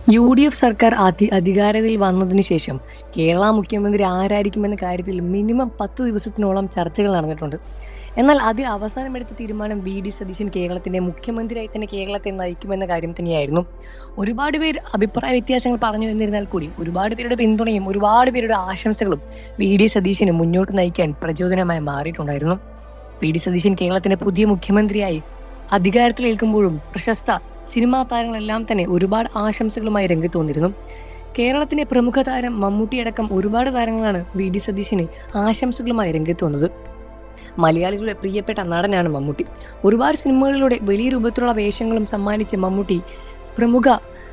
UDF സർക്കാർ അധികാരത്തിൽ വന്നതിന് ശേഷം കേരള മുഖ്യമന്ത്രി ആരായിരിക്കുമെന്ന കാര്യത്തിൽ മിനിമം 10 ദിവസത്തിനോളം ചർച്ചകൾ നടന്നിട്ടുണ്ട്. എന്നാൽ അതിൽ അവസാനമെടുത്ത തീരുമാനം വി.ഡി. സതീശൻ കേരളത്തിന്റെ മുഖ്യമന്ത്രിയായി തന്നെ കേരളത്തെ നയിക്കുമെന്ന കാര്യം തന്നെയായിരുന്നു. ഒരുപാട് പേർ അഭിപ്രായ വ്യത്യാസങ്ങൾ പറഞ്ഞു എന്നിരുന്നാൽ കൂടി ഒരുപാട് പേരുടെ പിന്തുണയും ഒരുപാട് പേരുടെ ആശംസകളും വി.ഡി. സതീശന് മുന്നോട്ട് നയിക്കാൻ പ്രചോദനമായി മാറിയിട്ടുണ്ടായിരുന്നു. വി.ഡി. സതീശൻ കേരളത്തിന്റെ പുതിയ മുഖ്യമന്ത്രിയായി അധികാരത്തിലേൽക്കുമ്പോഴും പ്രശസ്ത സിനിമാ താരങ്ങളെല്ലാം തന്നെ ഒരുപാട് ആശംസകളുമായി രംഗത്ത് വന്നിരുന്നു. കേരളത്തിന്റെ പ്രമുഖ താരം മമ്മൂട്ടിയടക്കം ഒരുപാട് താരങ്ങളാണ് വി.ഡി. സതീശന് ആശംസകളുമായി രംഗത്ത് വന്നത്. മലയാളികളുടെ പ്രിയപ്പെട്ട നടനാണ് മമ്മൂട്ടി. ഒരുപാട് സിനിമകളിലൂടെ വലിയ രൂപത്തിലുള്ള വേഷങ്ങളും സമ്മാനിച്ച മമ്മൂട്ടി പ്രമുഖ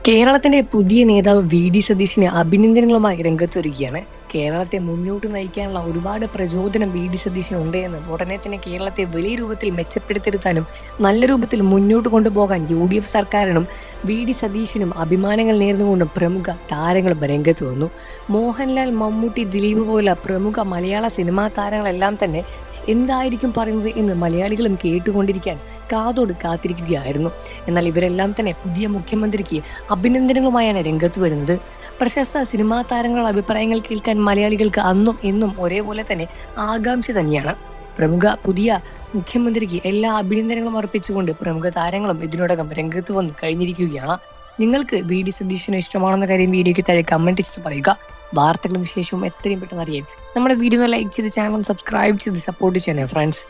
കേരളത്തിന്റെ പുതിയ നേതാവ് വി.ഡി. സതീശന് അഭിനന്ദനങ്ങളുമായി രംഗത്ത് വരികയാണ്. കേരളത്തെ മുന്നോട്ട് നയിക്കാനുള്ള ഒരുപാട് പ്രചോദനം വി.ഡി. സതീശന് ഉണ്ട് എന്നും ഉടനെ തന്നെ കേരളത്തെ വലിയ രൂപത്തിൽ മെച്ചപ്പെടുത്തിയെടുക്കാനും നല്ല രൂപത്തിൽ മുന്നോട്ട് കൊണ്ടുപോകാൻ യു.ഡി.എഫ് സർക്കാരിനും വി.ഡി. സതീശനും അഭിമാനങ്ങൾ നേർന്നുകൊണ്ടും പ്രമുഖ താരങ്ങളും രംഗത്ത് വന്നു. മോഹൻലാൽ, മമ്മൂട്ടി, ദിലീപ് പോലെ പ്രമുഖ മലയാള സിനിമാ താരങ്ങളെല്ലാം തന്നെ എന്തായിരിക്കും പറയുന്നത് എന്ന് മലയാളികളും കേട്ടുകൊണ്ടിരിക്കാൻ കാതോട് കാത്തിരിക്കുകയായിരുന്നു. എന്നാൽ ഇവരെല്ലാം തന്നെ പുതിയ മുഖ്യമന്ത്രിക്ക് അഭിനന്ദനങ്ങളുമായാണ് രംഗത്ത് വരുന്നത്. പ്രശസ്ത സിനിമാ താരങ്ങളുടെ അഭിപ്രായങ്ങൾ കേൾക്കാൻ മലയാളികൾക്ക് അന്നും എന്നും ഒരേപോലെ തന്നെ ആകാംക്ഷ തന്നെയാണ്. പ്രമുഖ പുതിയ മുഖ്യമന്ത്രിക്ക് എല്ലാ അഭിനന്ദനങ്ങളും അർപ്പിച്ചുകൊണ്ട് പ്രമുഖ താരങ്ങളും ഇതിനോടകം രംഗത്ത് വന്ന് കഴിഞ്ഞിരിക്കുകയാണ്. നിങ്ങൾക്ക് വി.ഡി. സതീശന് ഇഷ്ടമാണെന്ന കാര്യം വീഡിയോയ്ക്ക് താഴെ കമന്റ് ചെയ്ത് പറയുക. വാർത്തകളും വിശേഷവും എത്രയും പെട്ടെന്ന് അറിയാൻ നമ്മുടെ വീഡിയോ ലൈക്ക് ചെയ്ത് ചാനൽ സബ്സ്ക്രൈബ് ചെയ്ത് സപ്പോർട്ട് ചെയ്യണേ ഫ്രണ്ട്സ്.